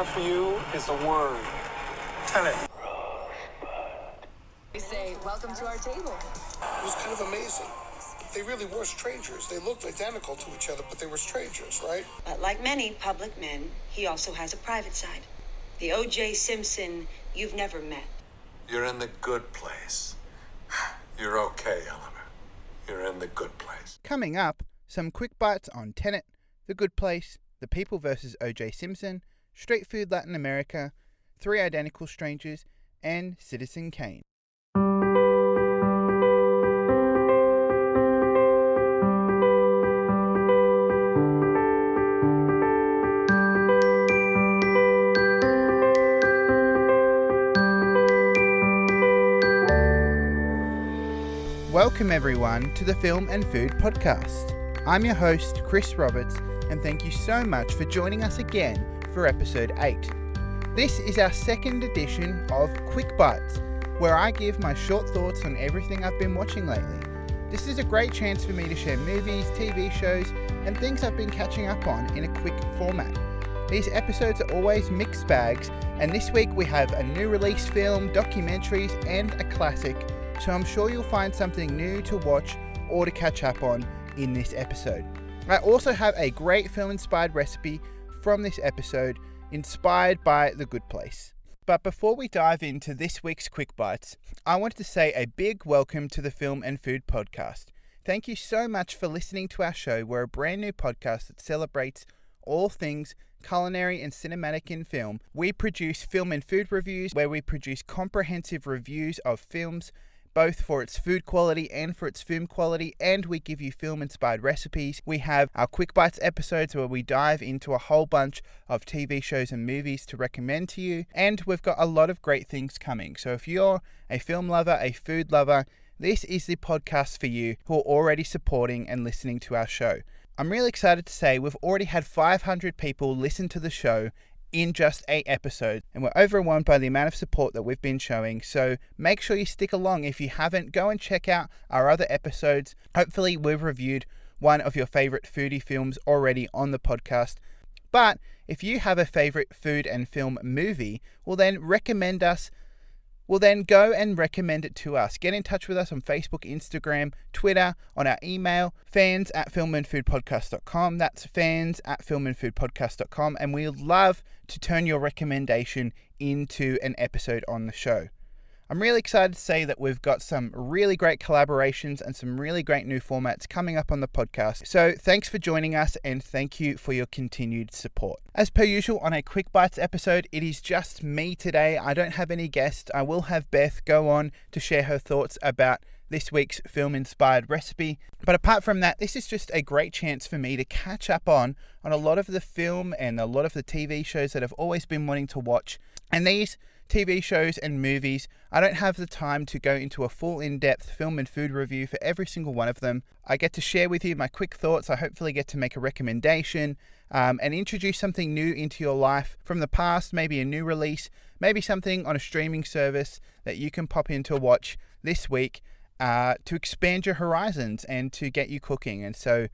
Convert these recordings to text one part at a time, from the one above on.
for you is the word. Tenet. We say, welcome to our table. It was kind of amazing. They really were strangers. They looked identical to each other, but they were strangers, right? But like many public men, he also has a private side. The O.J. Simpson you've never met. You're in the good place. You're okay, Eleanor. You're in the good place. Coming up, some quick bites on Tenet, The Good Place, The People vs. O.J. Simpson, Street Food Latin America, Three Identical Strangers, and Citizen Kane. Welcome everyone to the Film and Food Podcast. I'm your host, Chris Roberts, and thank you so much for joining us again for episode 8. This is our second edition of Quick Bites, where I give my short thoughts on everything I've been watching lately. This is a great chance for me to share movies, TV shows, and things I've been catching up on in a quick format. These episodes are always mixed bags, and this week we have a new release film, documentaries, and a classic, so I'm sure you'll find something new to watch or to catch up on in this episode. I also have a great film-inspired recipe from this episode, inspired by The Good Place. But before we dive into this week's Quick Bites, I wanted to say a big welcome to the Film and Food Podcast. Thank you so much for listening to our show. We're a brand new podcast that celebrates all things culinary and cinematic in film. We produce film and food reviews, where we produce comprehensive reviews of films, both for its food quality and for its film quality, and we give you film-inspired recipes. We have our Quick Bites episodes where we dive into a whole bunch of TV shows and movies to recommend to you, and we've got a lot of great things coming. So if you're a film lover, a food lover, this is the podcast for you who are already supporting and listening to our show. I'm really excited to say we've already had 500 people listen to the show in just 8 episodes, and we're overwhelmed by the amount of support that we've been showing, so make sure you stick along. If you haven't, go and check out our other episodes. Hopefully we've reviewed one of your favorite foodie films already on the podcast, but if you have a favorite food and film movie, well then go and recommend it to us. Get in touch with us on Facebook, Instagram, Twitter, on our email, fans@filmandfoodpodcast.com. That's fans@filmandfoodpodcast.com. And we'd love to turn your recommendation into an episode on the show. I'm really excited to say that we've got some really great collaborations and some really great new formats coming up on the podcast. So thanks for joining us, and thank you for your continued support. As per usual on a Quick Bites episode, it is just me today. I don't have any guests. I will have Beth go on to share her thoughts about this week's film-inspired recipe. But apart from that, this is just a great chance for me to catch up on a lot of the film and a lot of the TV shows that I've always been wanting to watch. And these TV shows and movies, I don't have the time to go into a full in-depth film and food review for every single one of them. I get to share with you my quick thoughts. I hopefully get to make a recommendation and introduce something new into your life from the past, maybe a new release, maybe something on a streaming service that you can pop in to watch this week to expand your horizons and to get you cooking. And so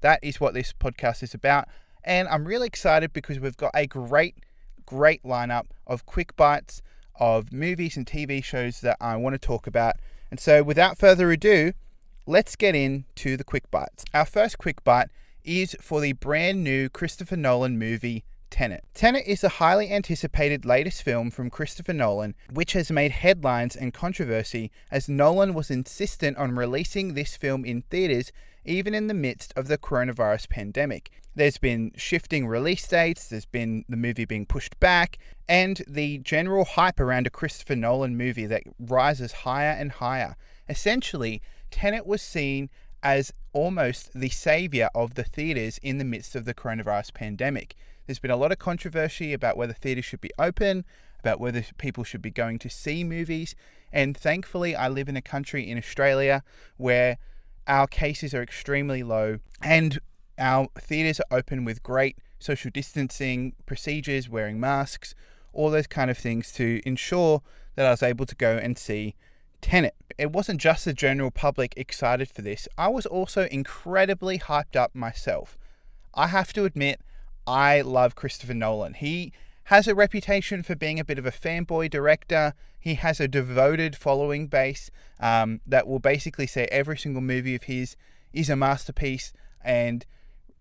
that is what this podcast is about. And I'm really excited because we've got a great lineup of quick bites of movies and TV shows that I want to talk about. And so without further ado, let's get into the quick bites. Our first quick bite is for the brand new Christopher Nolan movie, Tenet. Tenet is the highly anticipated latest film from Christopher Nolan, which has made headlines and controversy as Nolan was insistent on releasing this film in theaters even in the midst of the coronavirus pandemic. There's been shifting release dates, there's been the movie being pushed back, and the general hype around a Christopher Nolan movie that rises higher and higher. Essentially, Tenet was seen as almost the savior of the theaters in the midst of the coronavirus pandemic. There's been a lot of controversy about whether theaters should be open, about whether people should be going to see movies, and thankfully I live in a country in Australia where our cases are extremely low and our theaters are open with great social distancing procedures, wearing masks, all those kind of things to ensure that I was able to go and see Tenet. It wasn't just the general public excited for this. I was also incredibly hyped up myself. I have to admit, I love Christopher Nolan. He has a reputation for being a bit of a fanboy director. He has a devoted following base that will basically say every single movie of his is a masterpiece and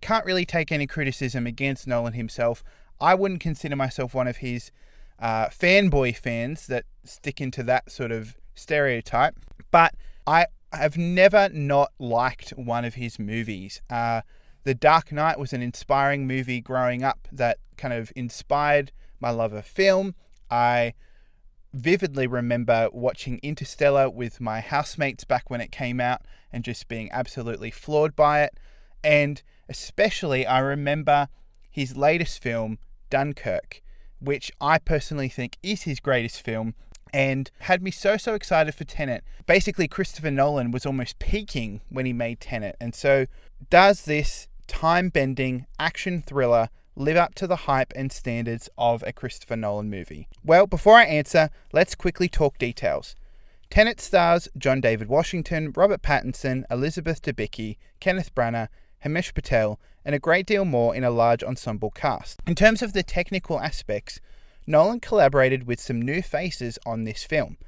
can't really take any criticism against Nolan himself. I wouldn't consider myself one of his fanboy fans that stick into that sort of stereotype, but I have never not liked one of his movies. The Dark Knight was an inspiring movie growing up that kind of inspired my love of film. I vividly remember watching Interstellar with my housemates back when it came out and just being absolutely floored by it. And especially I remember his latest film, Dunkirk, which I personally think is his greatest film and had me so excited for Tenet. Basically, Christopher Nolan was almost peaking when he made Tenet. And so does this time-bending action thriller live up to the hype and standards of a Christopher Nolan movie? Well, before I answer, let's quickly talk details. Tenet stars John David Washington, Robert Pattinson, Elizabeth Debicki, Kenneth Branagh, Himesh Patel, and a great deal more in a large ensemble cast. In terms of the technical aspects, Nolan collaborated with some new faces on this film.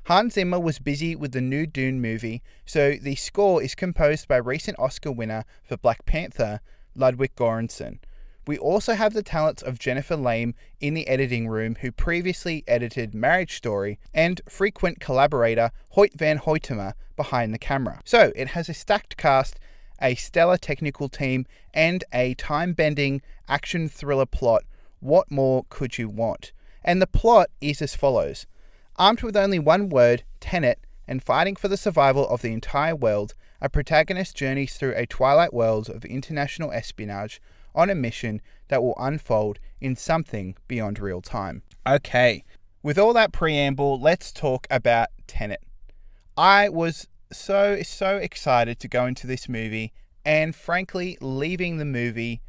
Hans Zimmer was busy with the new Dune movie, so the score is composed by recent Oscar winner for Black Panther, Ludwig Göransson. We also have the talents of Jennifer Lame in the editing room, who previously edited Marriage Story, and frequent collaborator Hoyt van Hoytema behind the camera. So it has a stacked cast, a stellar technical team, and a time-bending action thriller plot. What more could you want? And the plot is as follows. Armed with only one word, Tenet, and fighting for the survival of the entire world, a protagonist journeys through a twilight world of international espionage on a mission that will unfold in something beyond real time. Okay, with all that preamble, let's talk about Tenet. I was so excited to go into this movie, and frankly, leaving the movie,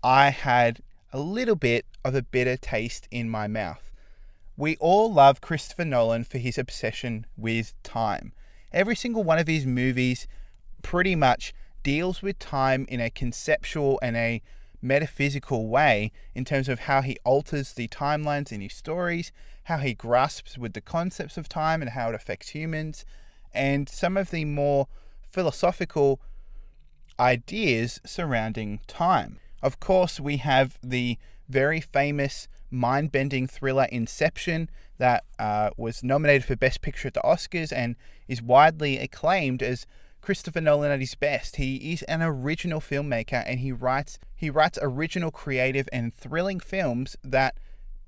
I had a little bit of a bitter taste in my mouth. We all love Christopher Nolan for his obsession with time. Every single one of his movies pretty much deals with time in a conceptual and a metaphysical way in terms of how he alters the timelines in his stories, how he grasps with the concepts of time and how it affects humans, and some of the more philosophical ideas surrounding time. Of course, we have the very famous mind-bending thriller Inception that was nominated for Best Picture at the Oscars and is widely acclaimed as Christopher Nolan at his best. He is an original filmmaker, and he writes original, creative, and thrilling films that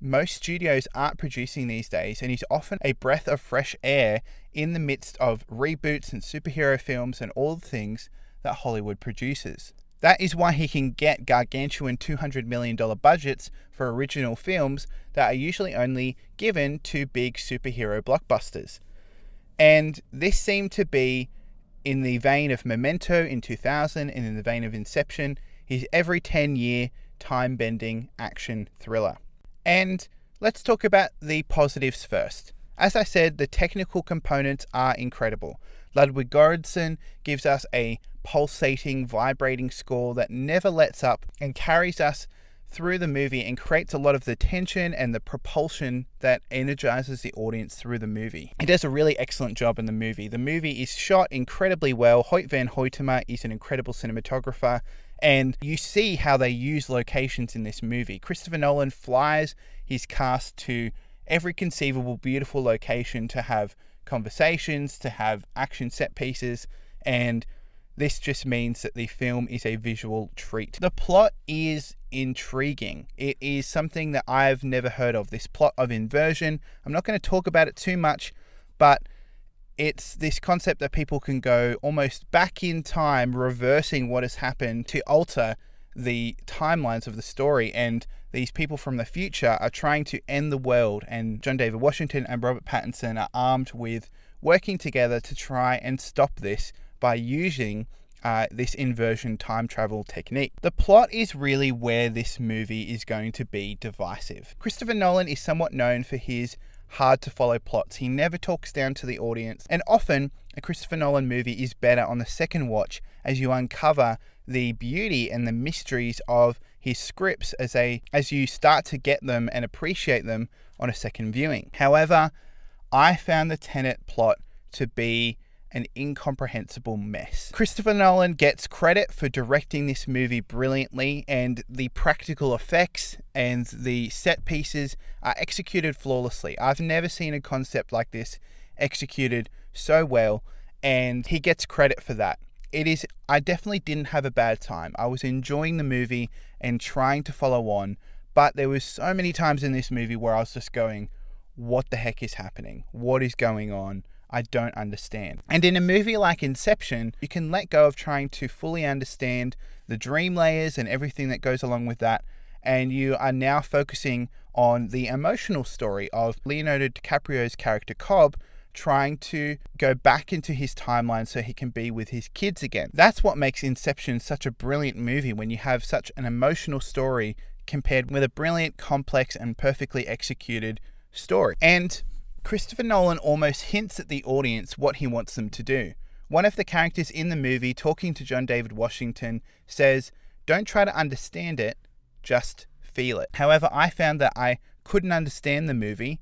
most studios aren't producing these days, and he's often a breath of fresh air in the midst of reboots and superhero films and all the things that Hollywood produces. That is why he can get gargantuan $200 million budgets for original films that are usually only given to big superhero blockbusters. And this seemed to be in the vein of Memento in 2000 and in the vein of Inception, his every 10-year time-bending action thriller. And let's talk about the positives first. As I said, the technical components are incredible. Ludwig Göransson gives us a pulsating, vibrating score that never lets up and carries us through the movie and creates a lot of the tension and the propulsion that energizes the audience through the movie. He does a really excellent job in the movie. The movie is shot incredibly well. Hoyt van Hoytema is an incredible cinematographer, and you see how they use locations in this movie. Christopher Nolan flies his cast to every conceivable beautiful location to have conversations, to have action set pieces, and this just means that the film is a visual treat. The plot is intriguing. It is something that I've never heard of, this plot of inversion. I'm not going to talk about it too much, but it's this concept that people can go almost back in time, reversing what has happened to alter the timelines of the story, and these people from the future are trying to end the world, and John David Washington and Robert Pattinson are armed with working together to try and stop this by using this inversion time travel technique. The plot is really where this movie is going to be divisive. Christopher Nolan is somewhat known for his hard to follow plots. He never talks down to the audience, and often a Christopher Nolan movie is better on the second watch as you uncover the beauty and the mysteries of his scripts as you start to get them and appreciate them on a second viewing. However, I found the Tenet plot to be an incomprehensible mess. Christopher Nolan gets credit for directing this movie brilliantly, and the practical effects and the set pieces are executed flawlessly. I've never seen a concept like this executed so well, and he gets credit for that. I definitely didn't have a bad time. I was enjoying the movie and trying to follow on, but there was so many times in this movie where I was just going, what the heck is happening? What is going on? I don't understand. And in a movie like Inception, you can let go of trying to fully understand the dream layers and everything that goes along with that, and you are now focusing on the emotional story of Leonardo DiCaprio's character Cobb trying to go back into his timeline so he can be with his kids again. That's what makes Inception such a brilliant movie, when you have such an emotional story compared with a brilliant, complex, and perfectly executed story. And Christopher Nolan almost hints at the audience what he wants them to do. One of the characters in the movie, talking to John David Washington, says, "Don't try to understand it, just feel it." However, I found that I couldn't understand the movie,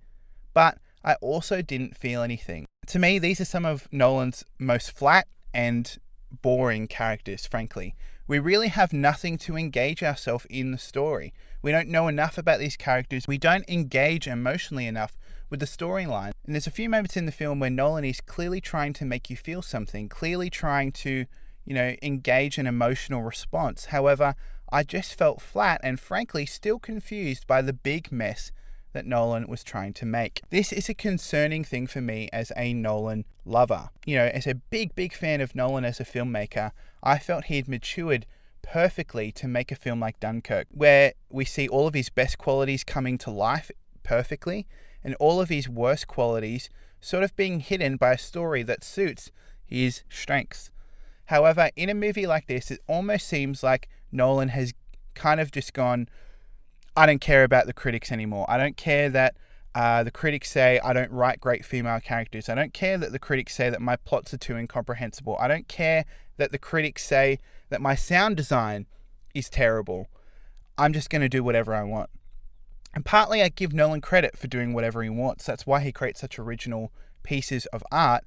but I also didn't feel anything. To me, these are some of Nolan's most flat and boring characters, frankly. We really have nothing to engage ourselves in the story. We don't know enough about these characters. We don't engage emotionally enough with the storyline. And there's a few moments in the film where Nolan is clearly trying to make you feel something, clearly trying to, engage an emotional response. However, I just felt flat and frankly still confused by the big mess that Nolan was trying to make. This is a concerning thing for me as a Nolan lover. As a big fan of Nolan as a filmmaker, I felt he had matured perfectly to make a film like Dunkirk, where we see all of his best qualities coming to life perfectly, and all of his worst qualities sort of being hidden by a story that suits his strengths. However, in a movie like this, it almost seems like Nolan has kind of just gone, I don't care about the critics anymore. I don't care that the critics say I don't write great female characters. I don't care that the critics say that my plots are too incomprehensible. I don't care that the critics say that my sound design is terrible. I'm just going to do whatever I want. And partly I give Nolan credit for doing whatever he wants. That's why he creates such original pieces of art.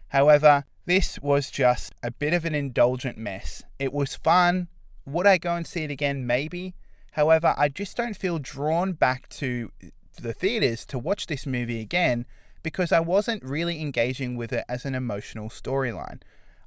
However, this was just a bit of an indulgent mess. It was fun. Would I go and see it again? Maybe. However, I just don't feel drawn back to the theaters to watch this movie again because I wasn't really engaging with it as an emotional storyline.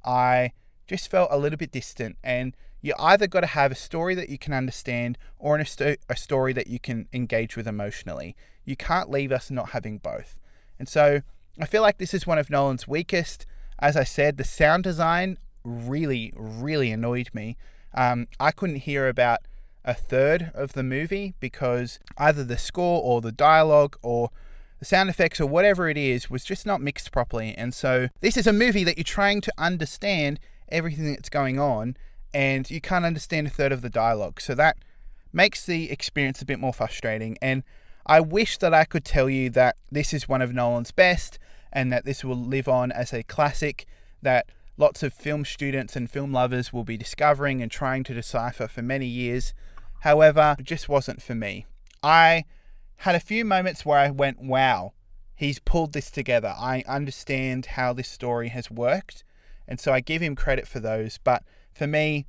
I just felt a little bit distant, and you either got to have a story that you can understand or a story that you can engage with emotionally. You can't leave us not having both. And so I feel like this is one of Nolan's weakest. As I said, the sound design really annoyed me. I couldn't hear about a third of the movie because either the score or the dialogue or the sound effects or whatever it is was just not mixed properly. And so this is a movie that you're trying to understand everything that's going on, and you can't understand a third of the dialogue. So that makes the experience a bit more frustrating. And I wish that I could tell you that this is one of Nolan's best and that this will live on as a classic that lots of film students and film lovers will be discovering and trying to decipher for many years. However, it just wasn't for me. I had a few moments where I went, wow, he's pulled this together. I understand how this story has worked. And so I give him credit for those. But for me,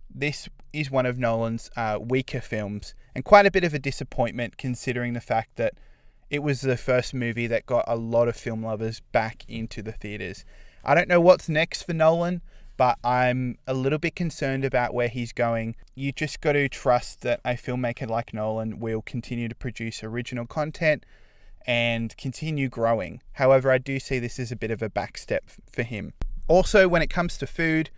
this is one of Nolan's weaker films, and quite a bit of a disappointment considering the fact that it was the first movie that got a lot of film lovers back into the theaters. I don't know what's next for Nolan, but I'm a little bit concerned about where he's going. You just got to trust that a filmmaker like Nolan will continue to produce original content and continue growing. However, I do see this as a bit of a backstep for him. Also, when it comes to food,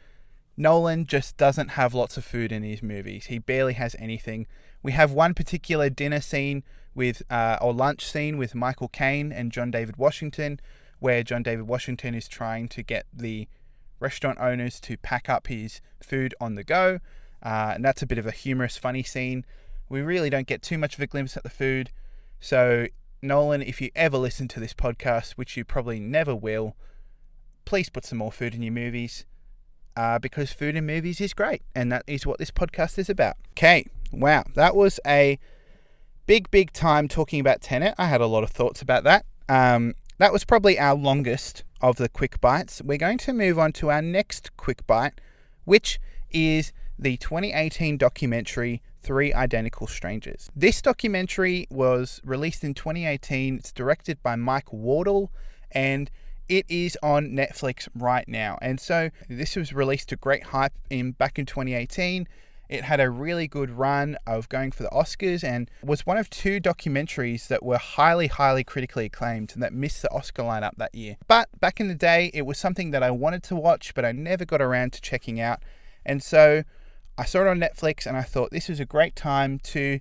Nolan just doesn't have lots of food in his movies. He barely has anything. We have one particular dinner scene or lunch scene with Michael Kane and John David Washington, where John David Washington is trying to get the restaurant owners to pack up his food on the go. And that's a bit of a humorous, funny scene. We really don't get too much of a glimpse at the food. So, Nolan, if you ever listen to this podcast, which you probably never will, please put some more food in your movies. Because food in movies is great, and that is what this podcast is about. Okay, Wow, that was a big time talking about Tenet. I had a lot of thoughts about that. That was probably our longest of the quick bites. We're going to move on to our next quick bite, which is the 2018 documentary 3 Identical Strangers. This documentary was released in 2018. It's directed by Mike Wardle, and it is on Netflix right now. And so this was released to great hype back in 2018. It had a really good run of going for the Oscars and was one of 2 documentaries that were highly critically acclaimed and that missed the Oscar lineup that year. But back in the day, it was something that I wanted to watch, but I never got around to checking out. And so I saw it on Netflix and I thought this was a great time to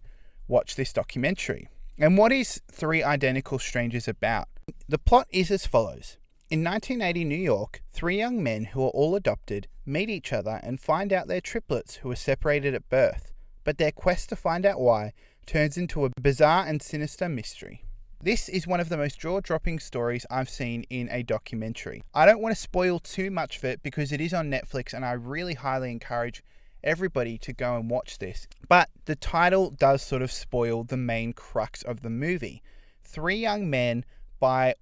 watch this documentary. And what is 3 Identical Strangers about? The plot is as follows. In 1980 New York, 3 young men who are all adopted meet each other and find out they're triplets who were separated at birth, but their quest to find out why turns into a bizarre and sinister mystery. This is one of the most jaw-dropping stories I've seen in a documentary. I don't want to spoil too much of it because it is on Netflix and I really highly encourage everybody to go and watch this. But the title does sort of spoil the main crux of the movie. 3 young men, by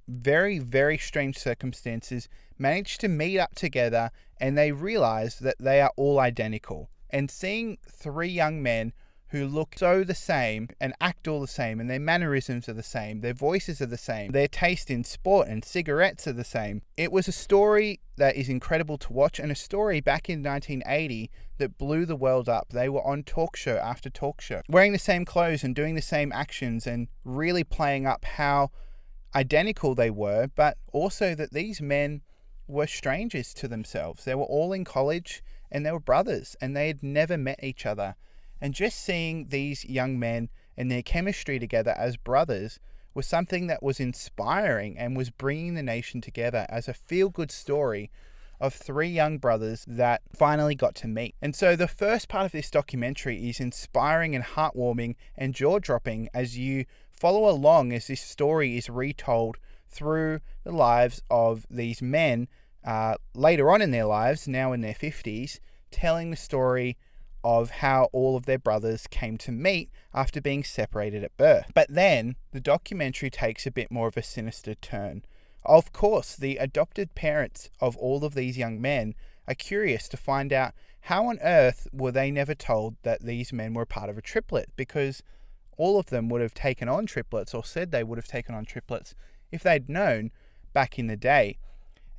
very strange circumstances, manage to meet up together and they realize that they are all identical. And seeing 3 young men who look so the same and act all the same, and their mannerisms are the same, their voices are the same, their taste in sport and cigarettes are the same. It was a story that is incredible to watch, and a story back in 1980 that blew the world up. They were on talk show after talk show, wearing the same clothes and doing the same actions and really playing up how identical they were, but also that these men were strangers to themselves. They were all in college and they were brothers and they had never met each other. And just seeing these young men and their chemistry together as brothers was something that was inspiring and was bringing the nation together as a feel-good story of 3 young brothers that finally got to meet. And so the first part of this documentary is inspiring and heartwarming and jaw-dropping as you follow along as this story is retold through the lives of these men later on in their lives, now in their 50s, telling the story of how all of their brothers came to meet after being separated at birth. But then the documentary takes a bit more of a sinister turn. Of course, the adopted parents of all of these young men are curious to find out how on earth were they never told that these men were part of a triplet, because all of them would have taken on triplets or said they would have taken on triplets if they'd known back in the day.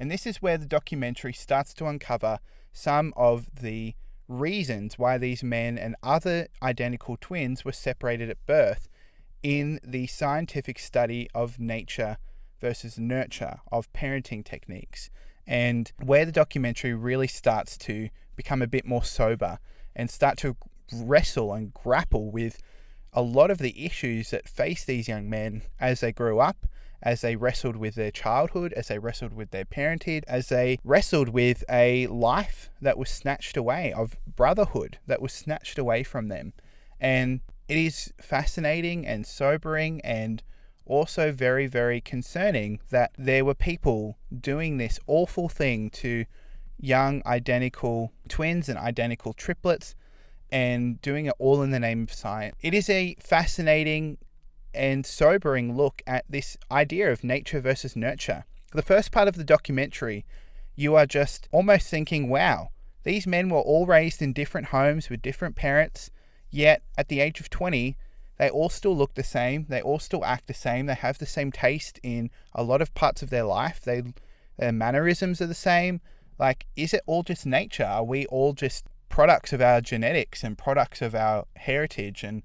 And this is where the documentary starts to uncover some of the reasons why these men and other identical twins were separated at birth in the scientific study of nature versus nurture, of parenting techniques, and where the documentary really starts to become a bit more sober and start to wrestle and grapple with a lot of the issues that face these young men as they grew up, as they wrestled with their childhood, as they wrestled with their parentage, as they wrestled with a life that was snatched away, of brotherhood that was snatched away from them. And it is fascinating and sobering and also very concerning that there were people doing this awful thing to young identical twins and identical triplets and doing it all in the name of science. It is a fascinating and sobering look at this idea of nature versus nurture. The first part of the documentary, you are just almost thinking, wow, these men were all raised in different homes with different parents, yet at the age of 20, they all still look the same, they all still act the same, they have the same taste in a lot of parts of their life, their mannerisms are the same. Like, is it all just nature? Are we all just products of our genetics and products of our heritage and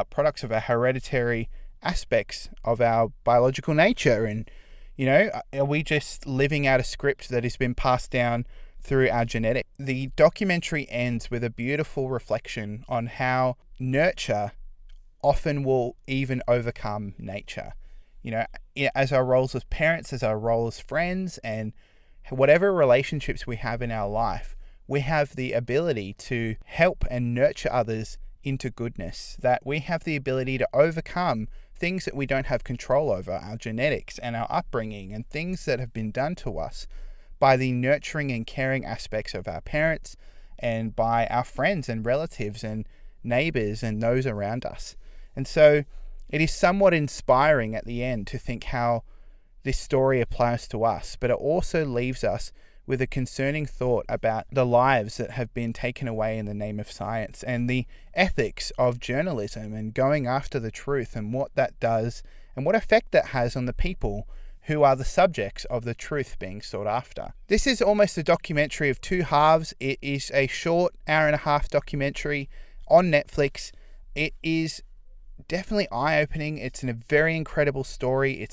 products of our hereditary aspects of our biological nature? And, are we just living out a script that has been passed down through our genetics? The documentary ends with a beautiful reflection on how nurture often will even overcome nature. As our roles as parents, as our role as friends, and whatever relationships we have in our life, we have the ability to help and nurture others into goodness, that we have the ability to overcome things that we don't have control over, our genetics and our upbringing and things that have been done to us, by the nurturing and caring aspects of our parents and by our friends and relatives and neighbors and those around us. And so it is somewhat inspiring at the end to think how this story applies to us, but it also leaves us with a concerning thought about the lives that have been taken away in the name of science and the ethics of journalism and going after the truth and what that does and what effect that has on the people who are the subjects of the truth being sought after. This is almost a documentary of two halves. It is a short hour-and-a-half documentary on Netflix. It is definitely eye-opening. It's a very incredible story.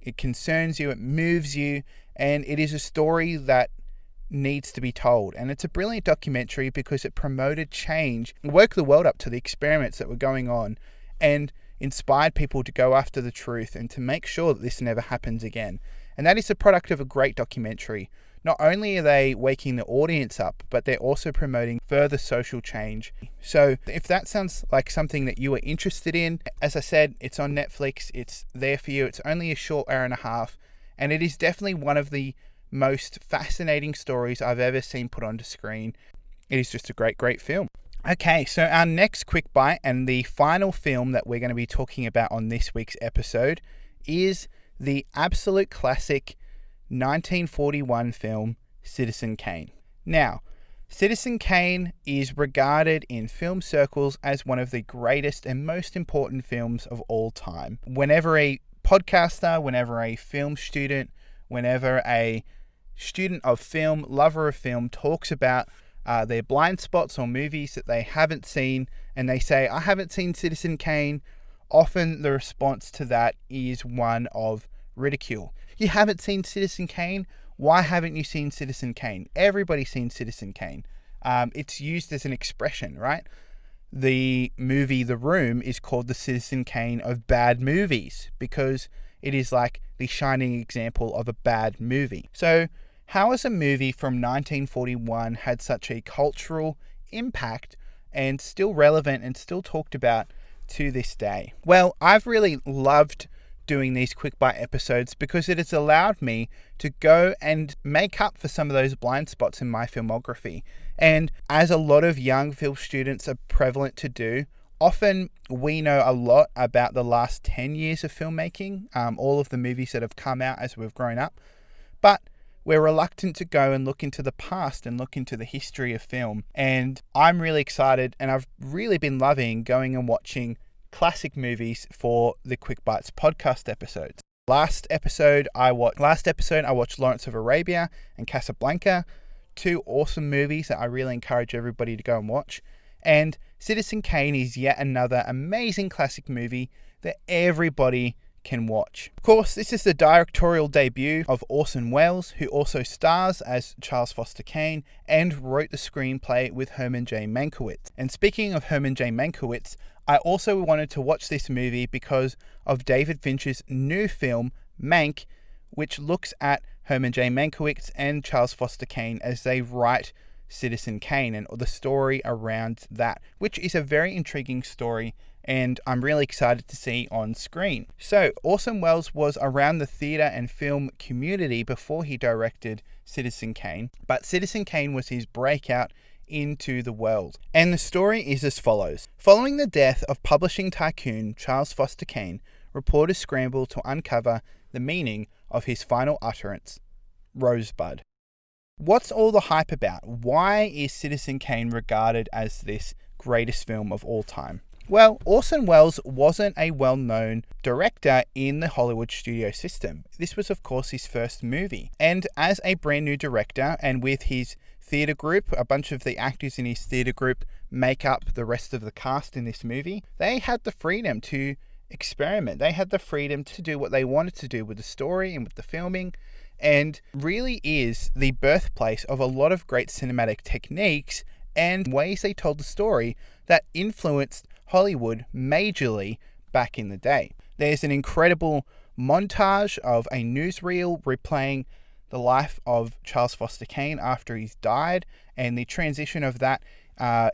It concerns you, it moves you, and it is a story that needs to be told. And it's a brilliant documentary because it promoted change, woke the world up to the experiments that were going on, and inspired people to go after the truth and to make sure that this never happens again. And that is the product of a great documentary. Not only are they waking the audience up, but they're also promoting further social change. So if that sounds like something that you are interested in, as I said, it's on Netflix. It's there for you. It's only a short hour and a half. And it is definitely one of the most fascinating stories I've ever seen put onto screen. It is just a great, great film. Okay, so our next quick bite and the final film that we're going to be talking about on this week's episode is the absolute classic 1941 film Citizen Kane. Now, Citizen Kane is regarded in film circles as one of the greatest and most important films of all time. Whenever a podcaster, whenever a film student, whenever a student of film, lover of film talks about their blind spots or movies that they haven't seen, and they say, I haven't seen Citizen Kane, often the response to that is one of ridicule. You haven't seen Citizen Kane? Why haven't you seen Citizen Kane? Everybody's seen Citizen Kane. It's used as an expression, right? The movie The Room is called the Citizen Kane of bad movies because it is like the shining example of a bad movie. So how has a movie from 1941 had such a cultural impact and still relevant and still talked about to this day? Well, I've really loved doing these quick bite episodes because it has allowed me to go and make up for some of those blind spots in my filmography. And as a lot of young film students are prevalent to do, often we know a lot about the last 10 years of filmmaking, all of the movies that have come out as we've grown up, but we're reluctant to go and look into the past and look into the history of film. And I'm really excited, and I've really been loving going and watching classic movies for the Quick Bites podcast episodes. Last episode I watched Lawrence of Arabia and Casablanca, two awesome movies that I really encourage everybody to go and watch. And Citizen Kane is yet another amazing classic movie that everybody can watch. Of course, this is the directorial debut of Orson Welles, who also stars as Charles Foster Kane and wrote the screenplay with Herman J. Mankiewicz. And speaking of Herman J. Mankiewicz, I also wanted to watch this movie because of David Fincher's new film, Mank, which looks at Herman J. Mankiewicz and Charles Foster Kane as they write Citizen Kane and the story around that, which is a very intriguing story and I'm really excited to see on screen. So, Orson Welles was around the theatre and film community before he directed Citizen Kane, but Citizen Kane was his breakout into the world. And the story is as follows. Following the death of publishing tycoon Charles Foster Kane, reporters scramble to uncover the meaning of his final utterance, Rosebud. What's all the hype about? Why is Citizen Kane regarded as this greatest film of all time? Well, Orson Welles wasn't a well-known director in the Hollywood studio system. This was, of course, his first movie. And as a brand new director, and with his theatre group, a bunch of the actors in his theatre group make up the rest of the cast in this movie, they had the freedom to experiment. They had the freedom to do what they wanted to do with the story and with the filming, and really is the birthplace of a lot of great cinematic techniques and ways they told the story that influenced Hollywood majorly back in the day. There's an incredible montage of a newsreel replaying the life of Charles Foster Kane after he's died, and the transition of that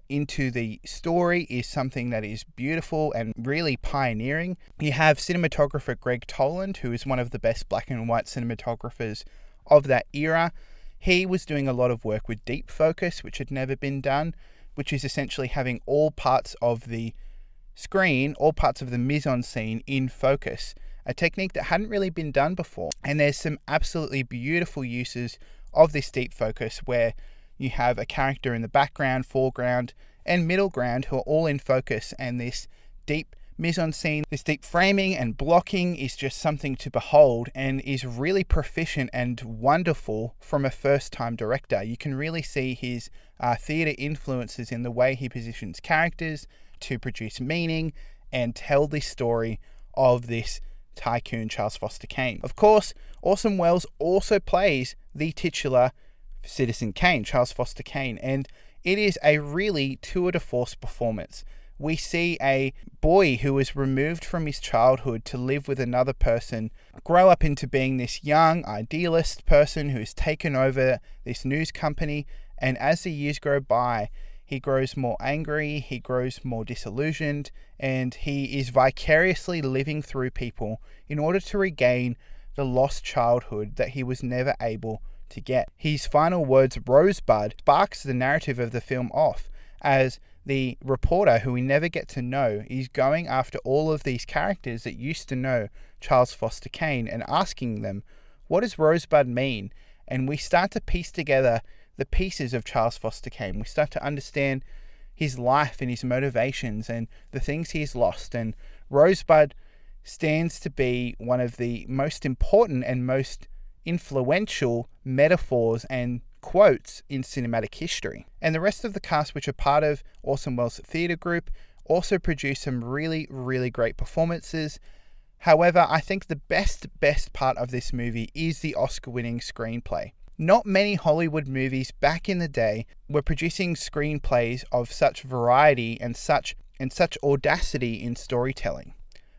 into the story is something that is beautiful and really pioneering. You have cinematographer Greg Toland, who is one of the best black and white cinematographers of that era. He was doing a lot of work with deep focus, which had never been done, which is essentially having all parts of the screen, all parts of the mise-en-scene in focus, a technique that hadn't really been done before. And there's some absolutely beautiful uses of this deep focus where you have a character in the background, foreground, and middle ground who are all in focus, and this deep mise-en-scene, this deep framing and blocking is just something to behold and is really proficient and wonderful from a first-time director. You can really see his theatre influences in the way he positions characters to produce meaning and tell this story of this tycoon Charles Foster Kane. Of course, Orson Welles also plays the titular Citizen Kane, Charles Foster Kane, and it is a really tour de force performance. We see a boy who was removed from his childhood to live with another person grow up into being this young idealist person who's taken over this news company, and as the years go by, he grows more angry, he grows more disillusioned, and he is vicariously living through people in order to regain the lost childhood that he was never able to get. His final words, Rosebud, sparks the narrative of the film off as the reporter, who we never get to know, is going after all of these characters that used to know Charles Foster Kane and asking them, what does Rosebud mean? And we start to piece together the pieces of Charles Foster Kane. We start to understand his life and his motivations and the things he's lost. And Rosebud stands to be one of the most important and most influential metaphors and quotes in cinematic history. And the rest of the cast, which are part of Orson Welles' theatre group, also produced some really, really great performances. However, I think the best part of this movie is the Oscar-winning screenplay. Not many Hollywood movies back in the day were producing screenplays of such variety and such audacity in storytelling.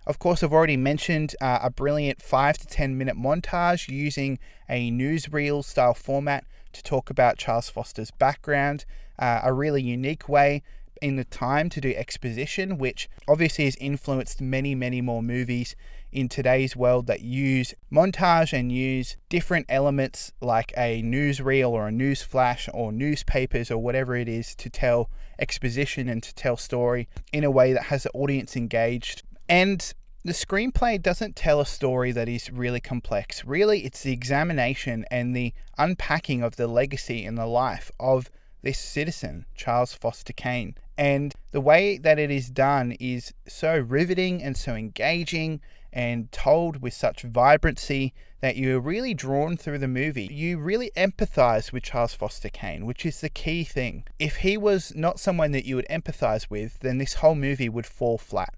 Of course, I've already mentioned a brilliant 5 to 10 minute montage using a newsreel style format to talk about Charles Foster's background, a really unique way in the time to do exposition, which obviously has influenced many, many more movies in today's world that use montage and use different elements like a newsreel or a news flash or newspapers or whatever it is to tell exposition and to tell story in a way that has the audience engaged. And the screenplay doesn't tell a story that is really complex. Really, it's the examination and the unpacking of the legacy and the life of this citizen, Charles Foster Kane. And the way that it is done is so riveting and so engaging and told with such vibrancy that you're really drawn through the movie. You really empathize with Charles Foster Kane, which is the key thing. If he was not someone that you would empathize with, then this whole movie would fall flat.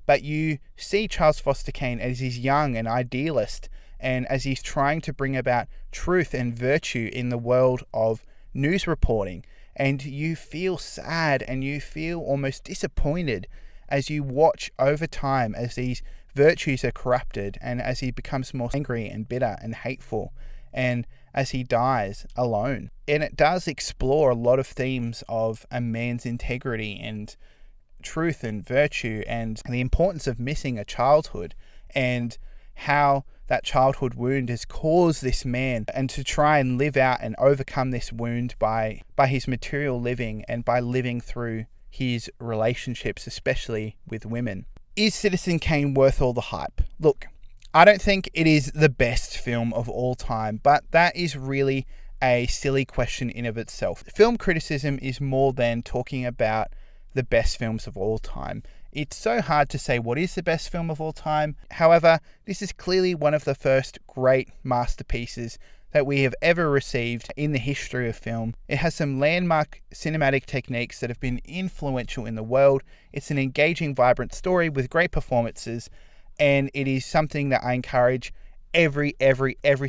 But you see Charles Foster Kane as he's young and idealist, and as he's trying to bring about truth and virtue in the world of news reporting. And you feel sad and you feel almost disappointed as you watch over time as these virtues are corrupted and as he becomes more angry and bitter and hateful and as he dies alone. And it does explore a lot of themes of a man's integrity and truth and virtue and the importance of missing a childhood and how that childhood wound has caused this man, and to try and live out and overcome this wound by his material living and by living through his relationships, especially with women. Is Citizen Kane worth all the hype? Look, I don't think it is the best film of all time, but that is really a silly question in of itself. Film criticism is more than talking about the best films of all time. It's so hard to say what is the best film of all time. However, this is clearly one of the first great masterpieces that we have ever received in the history of film. It has some landmark cinematic techniques that have been influential in the world. It's an engaging, vibrant story with great performances, and it is something that I encourage every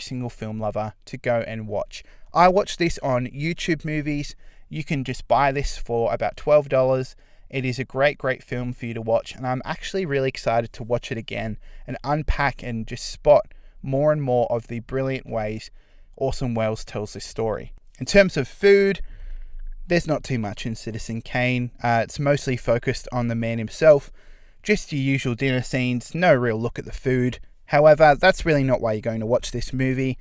single film lover to go and watch. I watched this on YouTube Movies. You can just buy this for about $12. It is a great film for you to watch, and I'm actually really excited to watch it again and unpack and just spot more and more of the brilliant ways Orson Welles tells this story. In terms of food, there's not too much in Citizen Kane. It's mostly focused on the man himself. Just your usual dinner scenes, no real look at the food. However, that's really not why you're going to watch this movie.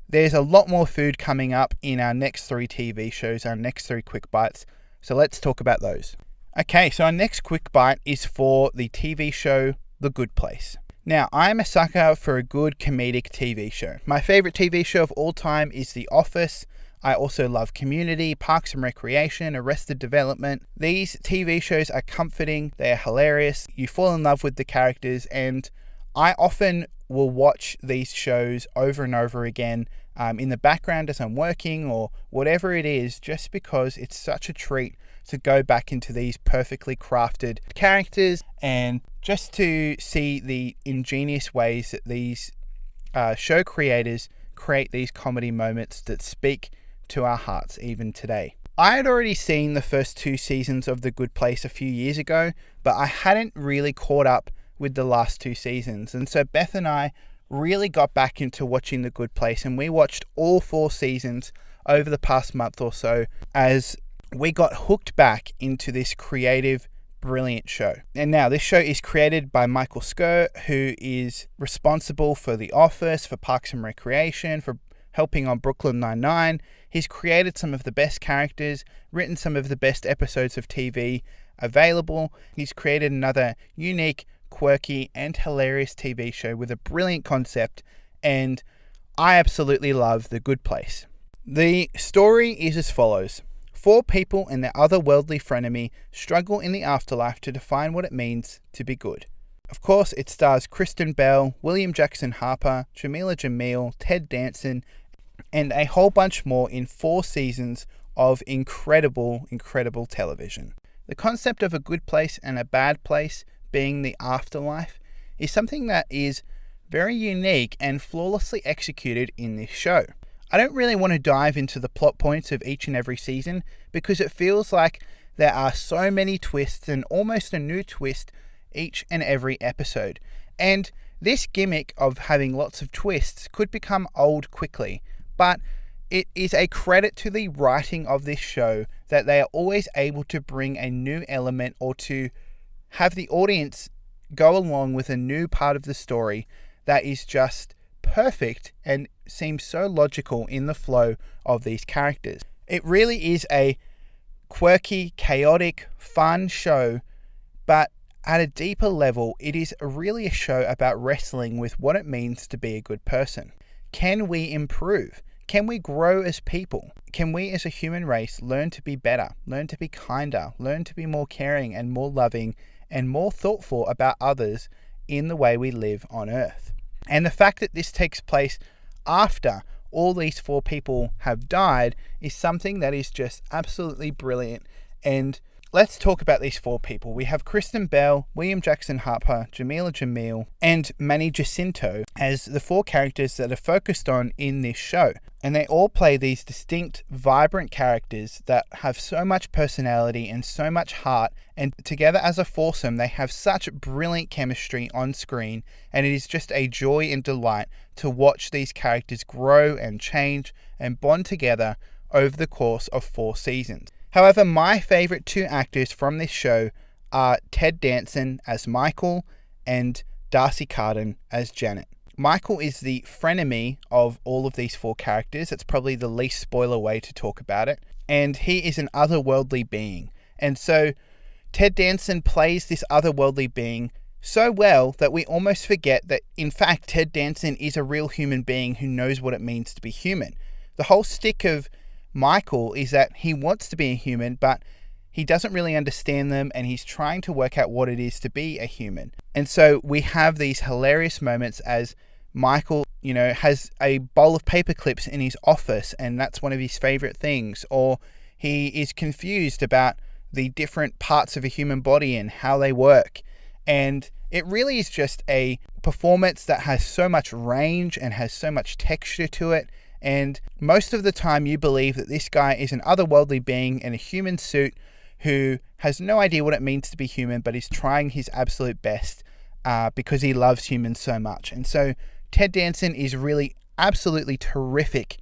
There's a lot more food coming up in our next 3 TV shows, our next 3 quick bites. So let's talk about those. Okay, so our next quick bite is for the TV show The Good Place. Now, I'm a sucker for a good comedic TV show. My favorite TV show of all time is The Office. I also love Community, Parks and Recreation, Arrested Development. These TV shows are comforting, they are hilarious, you fall in love with the characters, and I often will watch these shows over and over again in the background as I'm working or whatever it is, just because it's such a treat to go back into these perfectly crafted characters and just to see the ingenious ways that these show creators create these comedy moments that speak to our hearts even today. I had already seen the first 2 seasons of The Good Place a few years ago, but I hadn't really caught up with the last 2 seasons. And so Beth and I really got back into watching The Good Place, and we watched all 4 seasons over the past month or so as we got hooked back into this creative, brilliant show. And now this show is created by Michael Schur, who is responsible for The Office, for Parks and Recreation, for helping on Brooklyn Nine-Nine. He's created some of the best characters, written some of the best episodes of TV available. He's created another unique, quirky, and hilarious TV show with a brilliant concept, and I absolutely love The Good Place. The story is as follows. 4 people and their otherworldly frenemy struggle in the afterlife to define what it means to be good. Of course, it stars Kristen Bell, William Jackson Harper, Jamila Jamil, Ted Danson, and a whole bunch more in 4 seasons of incredible, incredible television. The concept of a good place and a bad place being the afterlife is something that is very unique and flawlessly executed in this show. I don't really want to dive into the plot points of each and every season because it feels like there are so many twists and almost a new twist each and every episode. And this gimmick of having lots of twists could become old quickly, but it is a credit to the writing of this show that they are always able to bring a new element or to have the audience go along with a new part of the story that is just perfect and seems so logical in the flow of these characters. It really is a quirky, chaotic, fun show, but at a deeper level, it is really a show about wrestling with what it means to be a good person. Can we improve? Can we grow as people? Can we as a human race learn to be better, learn to be kinder, learn to be more caring and more loving and more thoughtful about others in the way we live on Earth? And the fact that this takes place after all these 4 people have died is something that is just absolutely brilliant. And let's talk about these 4 people. We have Kristen Bell, William Jackson Harper, Jamila Jamil, and Manny Jacinto as the 4 characters that are focused on in this show. And they all play these distinct, vibrant characters that have so much personality and so much heart, and together as a foursome, they have such brilliant chemistry on screen, and it is just a joy and delight to watch these characters grow and change and bond together over the course of 4 seasons. However, my favourite 2 actors from this show are Ted Danson as Michael and Darcy Carden as Janet. Michael is the frenemy of all of these 4 characters. It's probably the least spoiler way to talk about it. And he is an otherworldly being. And so Ted Danson plays this otherworldly being so well that we almost forget that, in fact, Ted Danson is a real human being who knows what it means to be human. The whole stick of Michael is that he wants to be a human, but he doesn't really understand them, and he's trying to work out what it is to be a human. And so we have these hilarious moments as Michael, has a bowl of paper clips in his office, and that's one of his favorite things. Or he is confused about the different parts of a human body and how they work. And it really is just a performance that has so much range and has so much texture to it. And most of the time you believe that this guy is an otherworldly being in a human suit who has no idea what it means to be human, but is trying his absolute best because he loves humans so much. And so Ted Danson is really absolutely terrific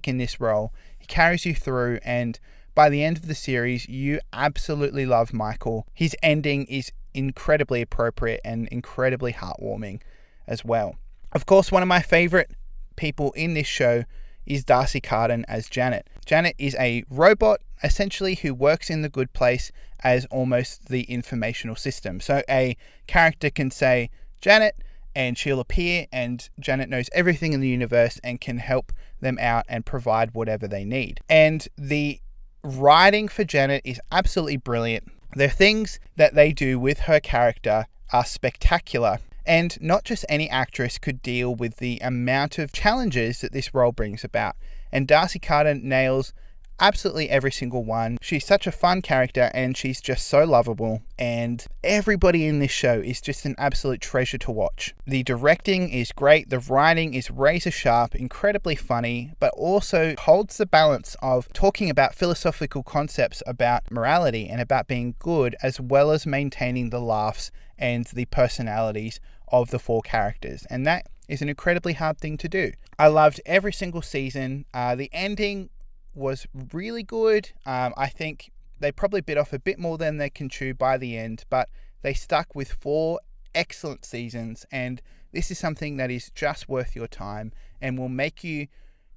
in this role. He carries you through, and by the end of the series, you absolutely love Michael. His ending is incredibly appropriate and incredibly heartwarming as well. Of course, one of my favorite people in this show is Darcy Carden as Janet. Janet is a robot, essentially, who works in the Good Place as almost the informational system. So a character can say, Janet, and she'll appear, and Janet knows everything in the universe and can help them out and provide whatever they need. And the writing for Janet is absolutely brilliant. The things that they do with her character are spectacular. And not just any actress could deal with the amount of challenges that this role brings about. And Darcy Carden nails absolutely every single one. She's such a fun character and she's just so lovable. And everybody in this show is just an absolute treasure to watch. The directing is great. The writing is razor sharp, incredibly funny, but also holds the balance of talking about philosophical concepts about morality and about being good, as well as maintaining the laughs and the personalities of the four characters. And that is an incredibly hard thing to do. I loved every single season. The ending was really good. I think they probably bit off a bit more than they can chew by the end, but they stuck with 4 excellent seasons, and this is something that is just worth your time and will make you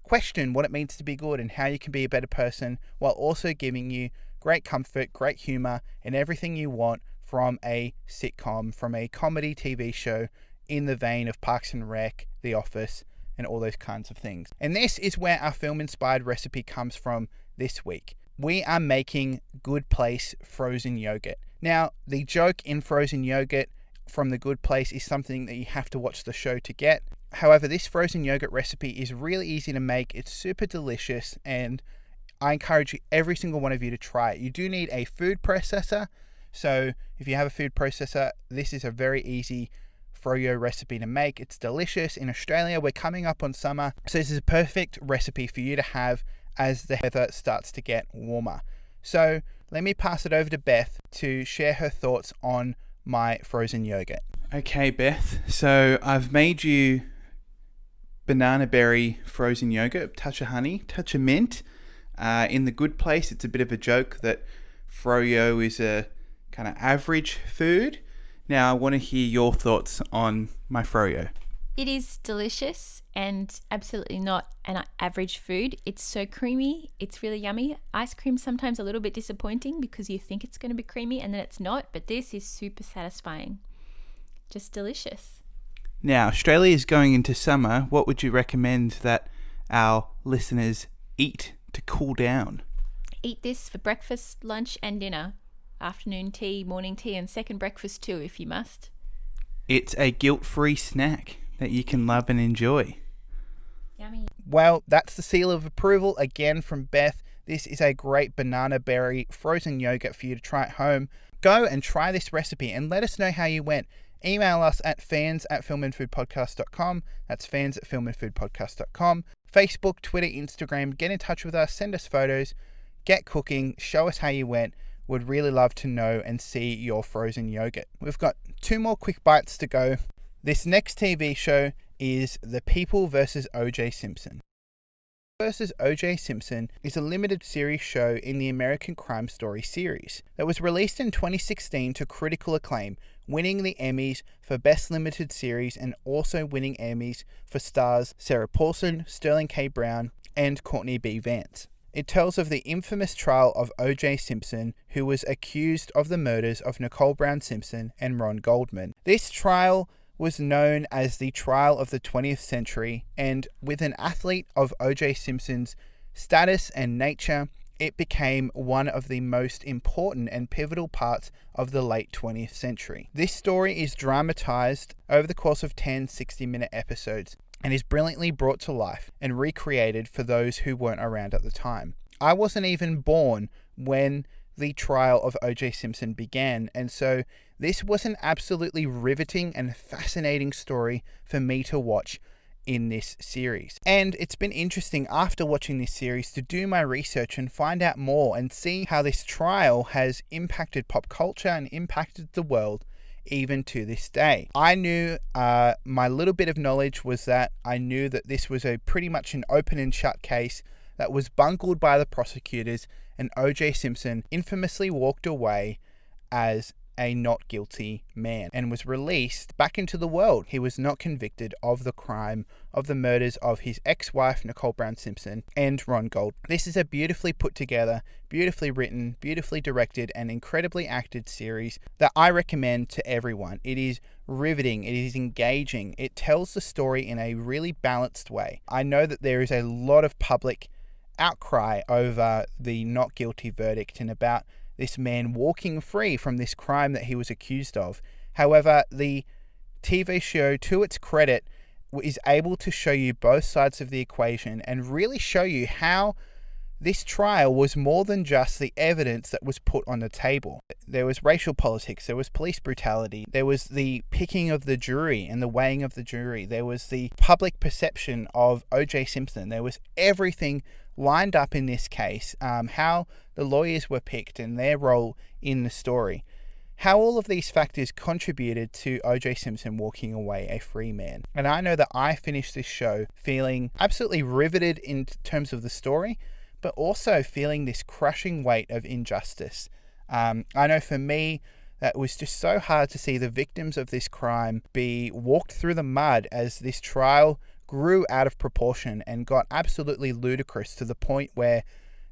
question what it means to be good and how you can be a better person, while also giving you great comfort, great humor, and everything you want from a sitcom, from a comedy TV show in the vein of Parks and Rec, The Office, and all those kinds of things. And this is where our film-inspired recipe comes from this week. We are making Good Place frozen yogurt. Now, the joke in frozen yogurt from the Good Place is something that you have to watch the show to get. However, this frozen yogurt recipe is really easy to make. It's super delicious, and I encourage every single one of you to try it. You do need a food processor, so if you have a food processor, this is a very easy froyo recipe to make. It's delicious. In Australia, we're coming up on summer, so this is a perfect recipe for you to have as the weather starts to get warmer. So let me pass it over to Beth to share her thoughts on my frozen yogurt. Okay, Beth, so I've made you banana berry frozen yogurt, touch of honey, touch of mint. In the Good Place, it's a bit of a joke that froyo is a kind of average food. Now, I want to hear your thoughts on my froyo. It is delicious and absolutely not an average food. It's so creamy. It's really yummy. Ice cream's sometimes a little bit disappointing because you think it's going to be creamy and then it's not, but this is super satisfying. Just delicious. Now, Australia is going into summer. What would you recommend that our listeners eat to cool down? Eat this for breakfast, lunch and dinner. Afternoon tea, morning tea, and second breakfast too, if you must. It's a guilt-free snack that you can love and enjoy. Yummy. Well, that's the seal of approval again from Beth. This is a great banana berry frozen yogurt for you to try at home. Go and try this recipe and let us know how you went. Email us at fans@filmandfoodpodcast.com. That's fans@filmandfoodpodcast.com. Facebook, Twitter, Instagram. Get in touch with us. Send us photos. Get cooking. Show us how you went. Would really love to know and see your frozen yogurt. We've got 2 more quick bites to go. This next TV show is The People vs. O.J. Simpson. Versus O.J. Simpson is a limited series show in the American Crime Story series that was released in 2016 to critical acclaim, winning the Emmys for Best Limited Series and also winning Emmys for stars Sarah Paulson, Sterling K. Brown, and Courtney B. Vance. It tells of the infamous trial of O.J. Simpson, who was accused of the murders of Nicole Brown Simpson and Ron Goldman. This trial was known as the trial of the 20th century, and with an athlete of O.J. Simpson's status and nature, it became one of the most important and pivotal parts of the late 20th century. This story is dramatized over the course of 10 60-minute episodes and is brilliantly brought to life and recreated for those who weren't around at the time. I wasn't even born when the trial of O.J. Simpson began, and so this was an absolutely riveting and fascinating story for me to watch in this series. And it's been interesting after watching this series to do my research and find out more and see how this trial has impacted pop culture and impacted the world even to this day. I knew my little bit of knowledge was that I knew that this was a pretty much an open and shut case that was bungled by the prosecutors, and O.J. Simpson infamously walked away as a not guilty man and was released back into the world. He was not convicted of the crime of the murders of his ex-wife, Nicole Brown Simpson, and Ron Gold. This is a beautifully put together, beautifully written, beautifully directed, and incredibly acted series that I recommend to everyone. It is riveting, it is engaging, it tells the story in a really balanced way. I know that there is a lot of public outcry over the not guilty verdict and about this man walking free from this crime that he was accused of. However, the TV show, to its credit, is able to show you both sides of the equation and really show you how this trial was more than just the evidence that was put on the table. There was racial politics, there was police brutality, there was the picking of the jury and the weighing of the jury, there was the public perception of O.J. Simpson, there was everything lined up in this case, how the lawyers were picked and their role in the story, how all of these factors contributed to O.J. Simpson walking away a free man. And I know that I finished this show feeling absolutely riveted in terms of the story, but also feeling this crushing weight of injustice. I know for me, that was just so hard to see the victims of this crime be walked through the mud as this trial grew out of proportion and got absolutely ludicrous to the point where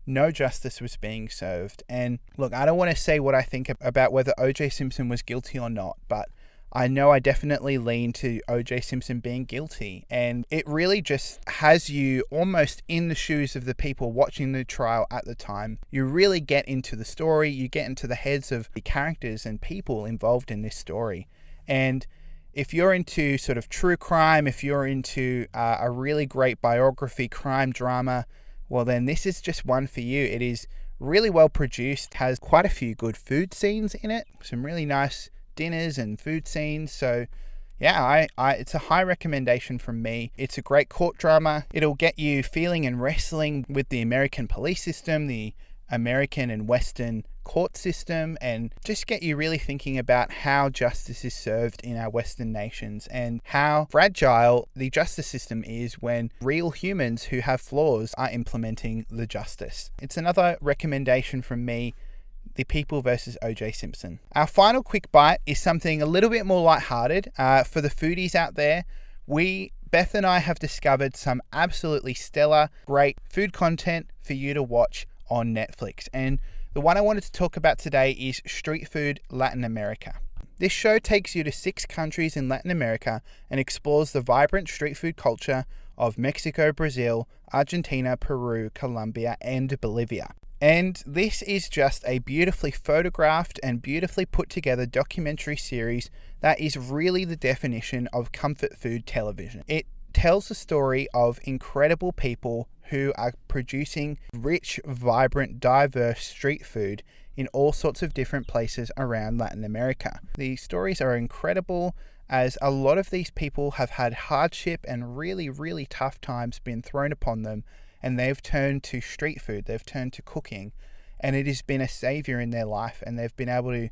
no justice was being served. And look, I don't want to say what I think about whether O.J. Simpson was guilty or not, but I know I definitely lean to O.J. Simpson being guilty. And it really just has you almost in the shoes of the people watching the trial at the time. You really get into the story, you get into the heads of the characters and people involved in this story. And if you're into sort of true crime, if you're into a really great biography, crime drama, well then this is just one for you. It is really well produced, has quite a few good food scenes in it, some really nice dinners and food scenes. So yeah, it's a high recommendation from me. It's a great court drama. It'll get you feeling and wrestling with the American police system, the American and Western court system, and just get you really thinking about how justice is served in our Western nations and how fragile the justice system is when real humans who have flaws are implementing the justice. It's another recommendation from me, The People versus O.J. Simpson. Our final quick bite is something a little bit more lighthearted. For the foodies out there, Beth and I have discovered some absolutely stellar, great food content for you to watch on Netflix. And the one I wanted to talk about today is Street Food Latin America. This show takes you to 6 countries in Latin America and explores the vibrant street food culture of Mexico, Brazil, Argentina, Peru, Colombia, and Bolivia. And this is just a beautifully photographed and beautifully put together documentary series that is really the definition of comfort food television. It tells the story of incredible people who are producing rich, vibrant, diverse street food in all sorts of different places around Latin America. The stories are incredible as a lot of these people have had hardship and really, really tough times been thrown upon them, and they've turned to street food, they've turned to cooking, and it has been a savior in their life, and they've been able to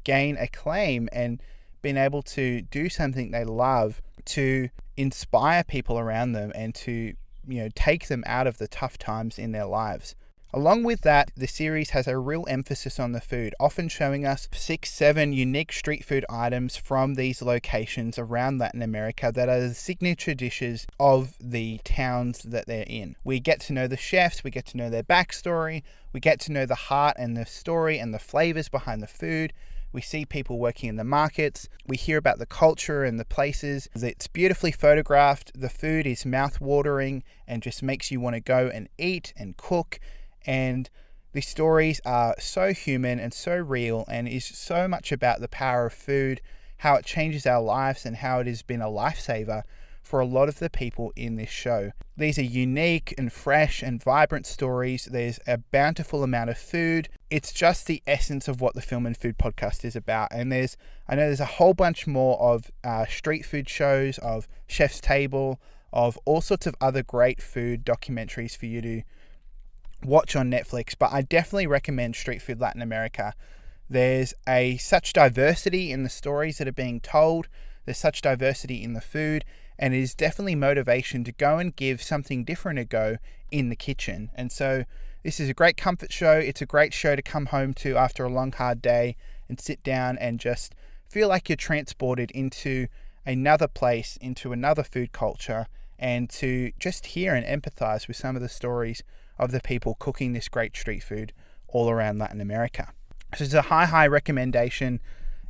gain acclaim and been able to do something they love to inspire people around them and to, take them out of the tough times in their lives. Along with that, the series has a real emphasis on the food, often showing us 6-7 unique street food items from these locations around Latin America that are the signature dishes of the towns that they're in. We get to know the chefs, we get to know their backstory, we get to know the heart and the story and the flavors behind the food. We see people working in the markets. We hear about the culture and the places. It's beautifully photographed. The food is mouth-watering and just makes you want to go and eat and cook. And the stories are so human and so real and is so much about the power of food, how it changes our lives and how it has been a lifesaver for a lot of the people in this show. These are unique and fresh and vibrant stories. There's a bountiful amount of food. It's just the essence of what the Film and Food podcast is about. And I know there's a whole bunch more of street food shows, of Chef's Table, of all sorts of other great food documentaries for you to watch on Netflix, but I definitely recommend Street Food Latin America. There's such diversity in the stories that are being told. There's such diversity in the food, and it is definitely motivation to go and give something different a go in the kitchen. And so this is a great comfort show. It's a great show to come home to after a long, hard day and sit down and just feel like you're transported into another place, into another food culture, and to just hear and empathize with some of the stories of the people cooking this great street food all around Latin America. So it's a high recommendation.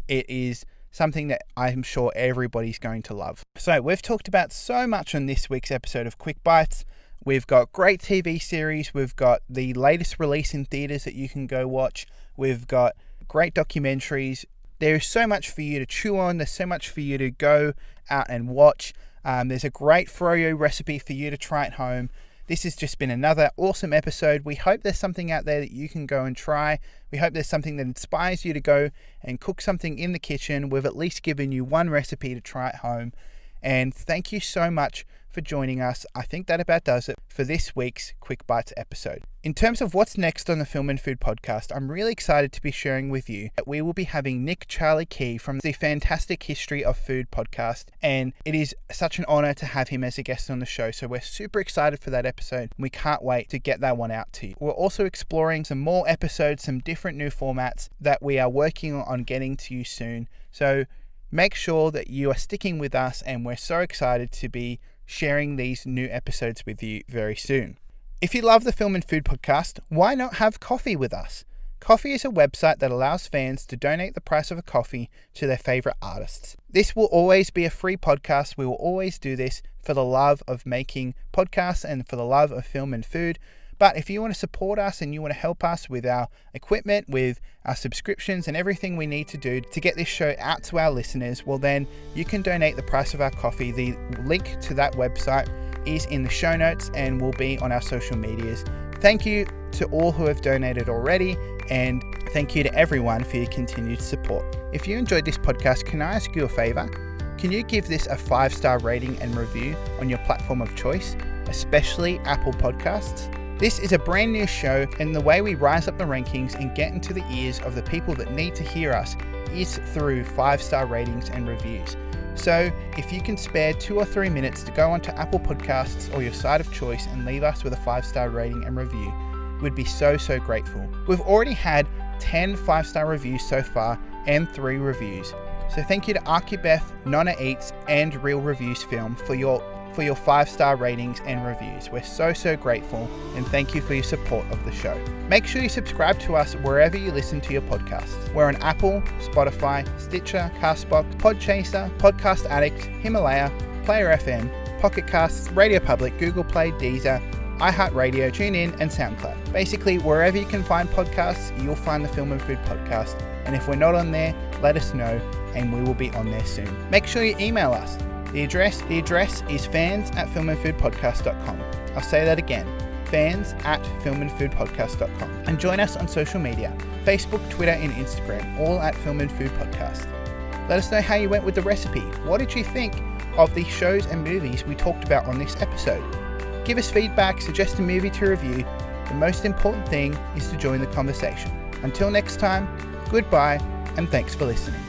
It is something that I'm sure everybody's going to love. So we've talked about so much on this week's episode of Quick Bites. We've got great TV series. We've got the latest release in theaters that you can go watch. We've got great documentaries. There's so much for you to chew on. There's so much for you to go out and watch. There's a great froyo recipe for you to try at home. This has just been another awesome episode. We hope there's something out there that you can go and try. We hope there's something that inspires you to go and cook something in the kitchen. We've at least given you one recipe to try at home. And thank you so much for joining us. I think that about does it for this week's Quick Bites episode. In terms of what's next on the Film and Food podcast, I'm really excited to be sharing with you that we will be having Nick Charlie Key from the Fantastic History of Food podcast, and it is such an honor to have him as a guest on the show. So we're super excited for that episode. We can't wait to get that one out to you. We're also exploring some more episodes, some different new formats that we are working on getting to you soon. So make sure that you are sticking with us, and we're so excited to be sharing these new episodes with you very soon. If you love the Film and Food podcast, why not have coffee with us? Coffee is a website that allows fans to donate the price of a coffee to their favorite artists. This will always be a free podcast. We will always do this for the love of making podcasts and for the love of film and food. But if you want to support us and you want to help us with our equipment, with our subscriptions and everything we need to do to get this show out to our listeners, well then you can donate the price of our coffee. The link to that website is in the show notes and will be on our social medias. Thank you to all who have donated already, and thank you to everyone for your continued support. If you enjoyed this podcast, can I ask you a favor? Can you give this a 5-star rating and review on your platform of choice, especially Apple Podcasts? This is a brand new show, and the way we rise up the rankings and get into the ears of the people that need to hear us is through 5-star ratings and reviews. So if you can spare 2 or 3 minutes to go onto Apple Podcasts or your site of choice and leave us with a 5-star rating and review, we'd be so grateful. We've already had 10 5-star reviews so far and 3 reviews. So thank you to Archibeth, Nonna Eats, and Real Reviews Film for your 5-star ratings and reviews. We're so grateful, and thank you for your support of the show. Make sure you subscribe to us wherever you listen to your podcasts. We're on Apple, Spotify, Stitcher, Castbox, Podchaser, Podcast Addict, Himalaya, Player FM, Pocket Casts, Radio Public, Google Play, Deezer, iHeartRadio, TuneIn, and SoundCloud. Basically, wherever you can find podcasts, you'll find the Film and Food podcast. And if we're not on there, let us know, and we will be on there soon. Make sure you email us. The address is fans@filmandfoodpodcast.com. I'll say that again, fans@filmandfoodpodcast.com. And join us on social media, Facebook, Twitter, and Instagram, all at Film and Food Podcast. Let us know how you went with the recipe. What did you think of the shows and movies we talked about on this episode? Give us feedback, suggest a movie to review. The most important thing is to join the conversation. Until next time, goodbye, and thanks for listening.